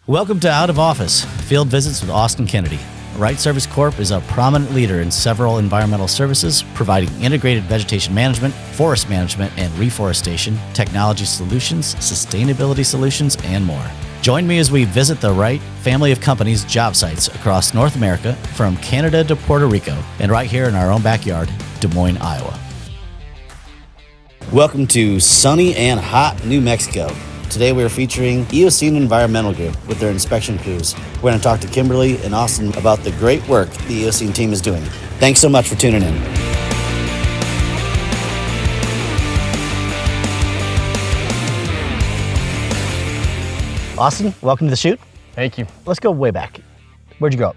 Welcome to Out of Office, Field Visits with Austin Kennedy. Wright Service Corp is a prominent leader in several environmental services, providing integrated vegetation management, forest management and reforestation, technology solutions, sustainability solutions, and more. Join me as we visit the Wright family of companies' job sites across North America, from Canada to Puerto Rico, and right here in our own backyard, Des Moines, Iowa. Welcome to sunny and hot New Mexico. Today we are featuring Eocene Environmental Group with their inspection crews. We're going to talk to Kimberly and Austin about the great work the Eocene team is doing. Thanks so much for tuning in. Austin, welcome to the shoot. Thank you. Let's go way back. Where'd you grow up?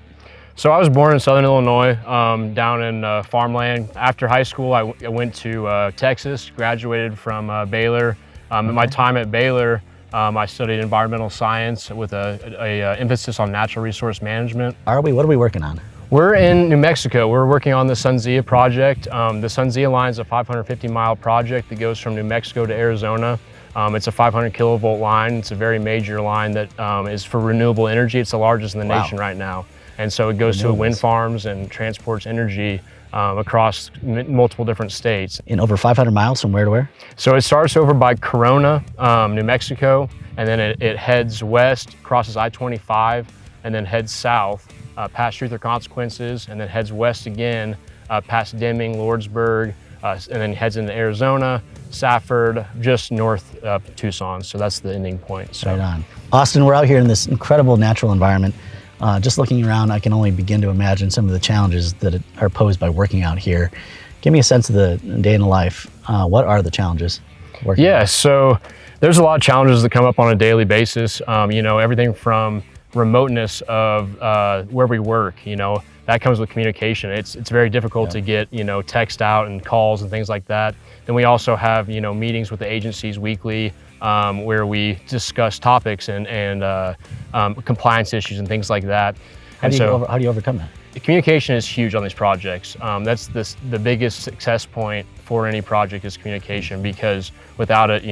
So I was born in Southern Illinois, down in farmland. After high school, I went to Texas, graduated from Baylor. In my time at Baylor, I studied environmental science with a emphasis on natural resource management. What are we working on? We're in New Mexico. We're working on the SunZia project. The SunZia line is a 550-mile project that goes from New Mexico to Arizona. It's a 500 kilovolt line. It's a very major line that is for renewable energy. It's the largest in the nation right now. And so it goes to wind farms and transports energy across multiple different states. In over 500 miles from where to where? So it starts over by Corona, New Mexico, and then it heads west, crosses I-25, and then heads south past Truth or Consequences, and then heads west again past Deming, Lordsburg, and then heads into Arizona, Safford, just north of Tucson. So that's the ending point. So. Right on. Austin, we're out here in this incredible natural environment. Just looking around, I can only begin to imagine some of the challenges that are posed by working out here. Give me a sense of the day in the life. What are the challenges? So there's a lot of challenges that come up on a daily basis. Everything from remoteness of where we work, that comes with communication. It's very difficult to get, text out and calls and things like that. Then we also have, meetings with the agencies weekly, where we discuss topics and compliance issues and things like that. How do you overcome that? The communication is huge on these projects. That's the biggest success point for any project is communication, because without it,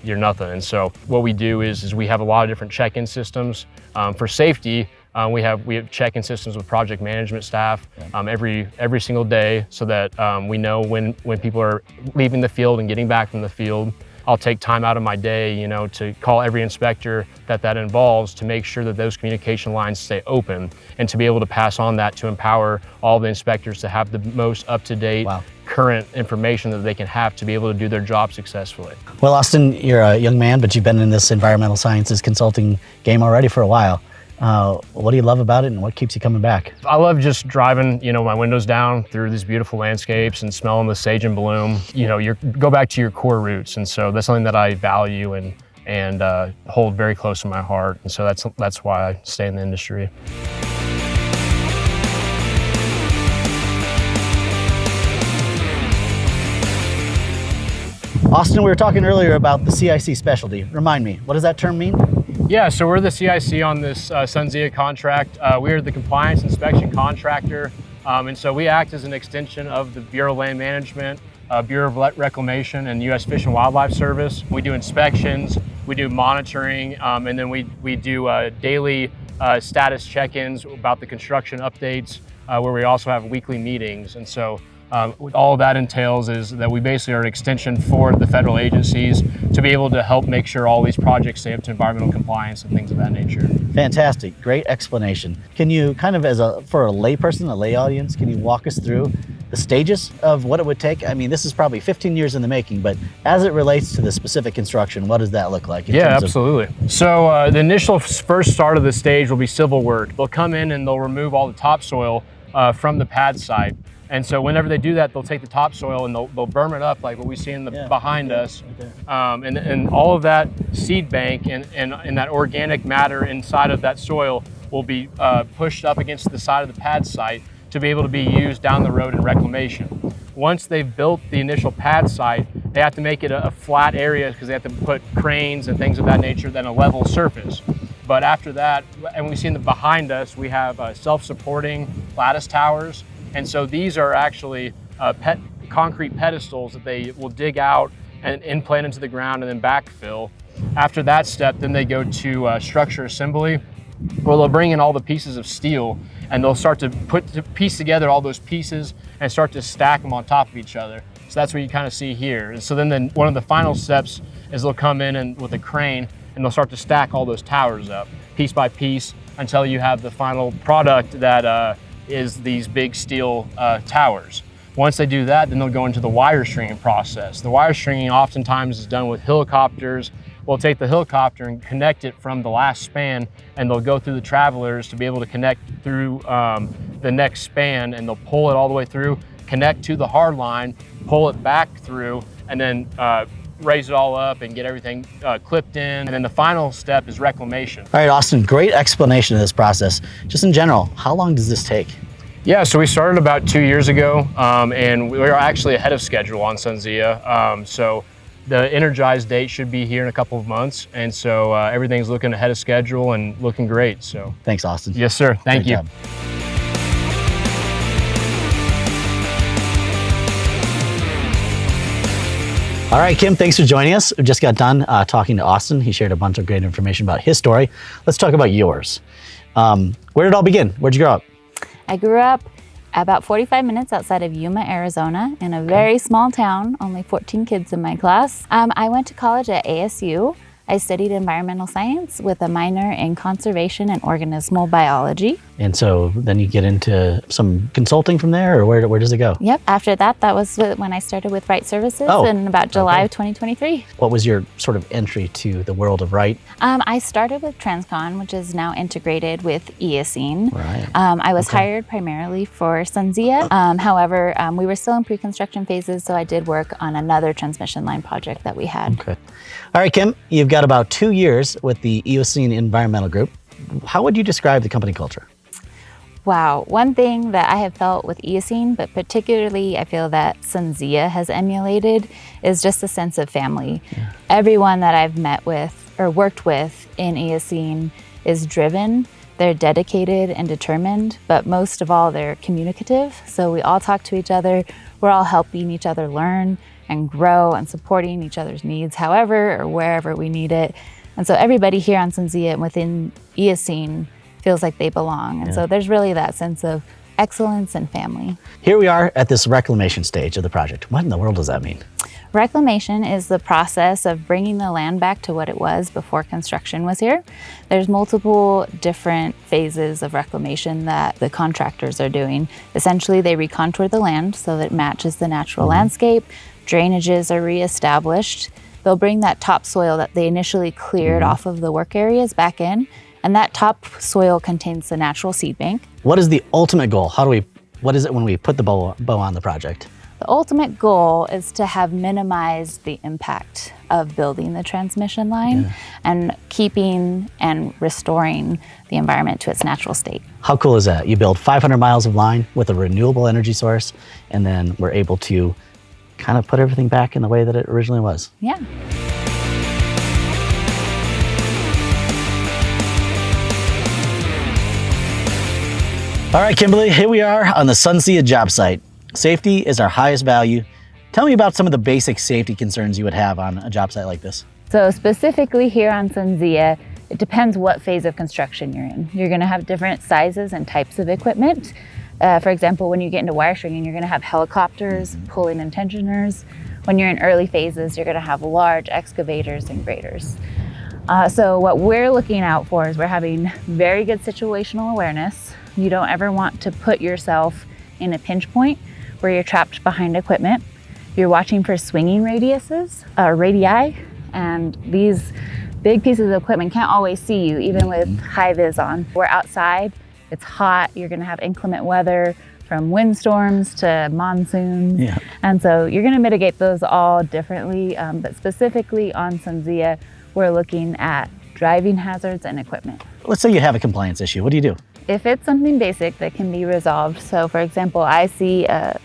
you're nothing. And so what we do is we have a lot of different check-in systems. For safety, we have check-in systems with project management staff every single day, so that we know when people are leaving the field and getting back from the field. I'll take time out of my day, to call every inspector that involves, to make sure that those communication lines stay open, and to be able to pass on that to empower all the inspectors to have the most up-to-date, current information that they can have to be able to do their job successfully. Well, Austin, you're a young man, but you've been in this environmental sciences consulting game already for a while. What do you love about it, and what keeps you coming back? I love just driving, my windows down through these beautiful landscapes and smelling the sage and bloom. You go back to your core roots, and so that's something that I value and hold very close to my heart. And so that's why I stay in the industry. Austin, we were talking earlier about the CIC specialty. Remind me, what does that term mean? Yeah, so we're the CIC on this SunZia contract. We are the compliance inspection contractor, and so we act as an extension of the Bureau of Land Management, Bureau of Reclamation, and U.S. Fish and Wildlife Service. We do inspections, we do monitoring, and then we do daily status check-ins about the construction updates, where we also have weekly meetings. And so all that entails is that we basically are an extension for the federal agencies to be able to help make sure all these projects stay up to environmental compliance and things of that nature. Fantastic, great explanation. Can you kind of, for a layperson, a lay audience, can you walk us through the stages of what it would take? I mean, this is probably 15 years in the making, but as it relates to the specific construction, what does that look like? Yeah, absolutely. So the initial first start of the stage will be civil work. They'll come in and they'll remove all the topsoil from the pad site. And so whenever they do that, they'll take the topsoil and they'll berm it up like what we see in the behind us. And all of that seed bank and that organic matter inside of that soil will be pushed up against the side of the pad site to be able to be used down the road in reclamation. Once they've built the initial pad site, they have to make it a flat area because they have to put cranes and things of that nature, then a level surface. But after that, and we see in the behind us, we have self-supporting lattice towers. And so these are actually concrete pedestals that they will dig out and implant into the ground and then backfill. After that step, then they go to structure assembly, where they'll bring in all the pieces of steel and they'll start to piece together all those pieces and start to stack them on top of each other. So that's what you kind of see here. And so then one of the final steps is they'll come in and with a crane and they'll start to stack all those towers up piece by piece until you have the final product that is these big steel towers. Once they do that, then they'll go into the wire stringing process. The wire stringing oftentimes is done with helicopters. We'll take the helicopter and connect it from the last span, and they'll go through the travelers to be able to connect through the next span, and they'll pull it all the way through, connect to the hard line, pull it back through, and then raise it all up and get everything clipped in. And then the final step is reclamation. All right, Austin, great explanation of this process. Just in general, how long does this take? Yeah, so we started about 2 years ago, and we are actually ahead of schedule on SunZia. So the energized date should be here in a couple of months, and so everything's looking ahead of schedule and looking great. So thanks, Austin. Yes, sir. Thank you. Job. All right, Kim, thanks for joining us. We just got done talking to Austin. He shared a bunch of great information about his story. Let's talk about yours. Where did it all begin? Where'd you grow up? I grew up about 45 minutes outside of Yuma, Arizona, in a very small town, only 14 kids in my class. I went to college at ASU. I studied environmental science with a minor in conservation and organismal biology. And so then you get into some consulting from there, or where does it go? Yep. After that, that was when I started with Wright Services in about July of 2023. What was your sort of entry to the world of Wright? I started with Transcon, which is now integrated with Eocene. Right. I was hired primarily for SunZia. However, we were still in pre-construction phases, so I did work on another transmission line project that we had. Okay. All right, Kim, you've got about 2 years with the Eocene Environmental Group. How would you describe the company culture? Wow. One thing that I have felt with Eocene, but particularly I feel that SunZia has emulated, is just a sense of family. Yeah. Everyone that I've met with or worked with in Eocene is driven. They're dedicated and determined, but most of all, they're communicative. So we all talk to each other. We're all helping each other learn and grow and supporting each other's needs however or wherever we need it. And so everybody here on SunZia and within Eocene feels like they belong. And so there's really that sense of excellence and family. Here we are at this reclamation stage of the project. What in the world does that mean? Reclamation is the process of bringing the land back to what it was before construction was here. There's multiple different phases of reclamation that the contractors are doing. Essentially, they recontour the land so that it matches the natural landscape. Drainages are reestablished. They'll bring that topsoil that they initially cleared off of the work areas back in, and that topsoil contains the natural seed bank. What is the ultimate goal? What is it when we put the bow on the project? The ultimate goal is to have minimized the impact of building the transmission line and keeping and restoring the environment to its natural state. How cool is that? You build 500 miles of line with a renewable energy source, and then we're able to kind of put everything back in the way that it originally was. Yeah. All right, Kimberly, here we are on the SunZia job site. Safety is our highest value. Tell me about some of the basic safety concerns you would have on a job site like this. So specifically here on SunZia, it depends what phase of construction you're in. You're gonna have different sizes and types of equipment. For example, when you get into wire stringing, you're gonna have helicopters, pulling and tensioners. When you're in early phases, you're gonna have large excavators and graders. So what we're looking out for is we're having very good situational awareness. You don't ever want to put yourself in a pinch point where you're trapped behind equipment. You're watching for swinging radii, and these big pieces of equipment can't always see you, even with high vis on. We're outside, it's hot, you're gonna have inclement weather from windstorms to monsoons. Yeah. And so you're gonna mitigate those all differently, but specifically on SunZia, we're looking at driving hazards and equipment. Let's say you have a compliance issue, what do you do? If it's something basic that can be resolved, so for example, I see a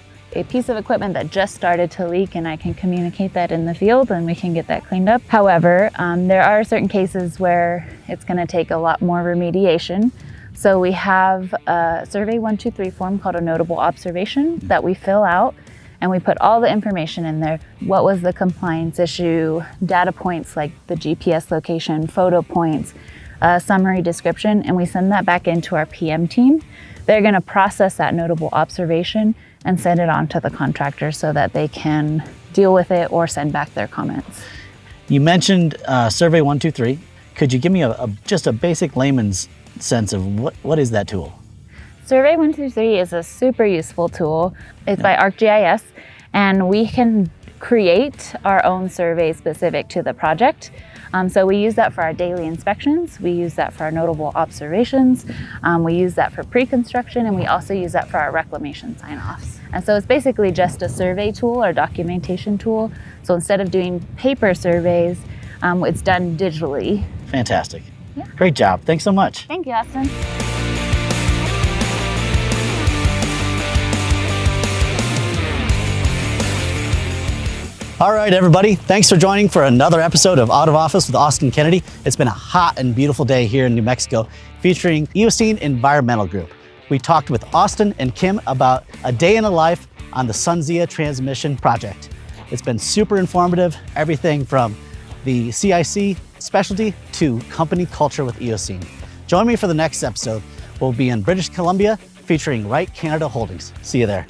piece of equipment that just started to leak and I can communicate that in the field and we can get that cleaned up. However, there are certain cases where it's gonna take a lot more remediation. So we have a Survey 123 form called a notable observation that we fill out, and we put all the information in there. What was the compliance issue, data points like the GPS location, photo points, summary description, and we send that back into our PM team. They're going to process that notable observation and send it on to the contractor so that they can deal with it or send back their comments. You mentioned Survey 123. Could you give me just a basic layman's sense of what is that tool? Survey 123 is a super useful tool. It's by ArcGIS, and we can create our own survey specific to the project. So we use that for our daily inspections, we use that for our notable observations, we use that for pre-construction, and we also use that for our reclamation sign-offs. And so it's basically just a survey tool or documentation tool. So instead of doing paper surveys, it's done digitally. Fantastic. Yeah. Great job. Thanks so much. Thank you, Austin. All right, everybody. Thanks for joining for another episode of Out of Office with Austin Kennedy. It's been a hot and beautiful day here in New Mexico featuring Eocene Environmental Group. We talked with Austin and Kim about a day in the life on the SunZia transmission project. It's been super informative, everything from the CIC specialty to company culture with Eocene. Join me for the next episode. We'll be in British Columbia featuring Wright Canada Holdings. See you there.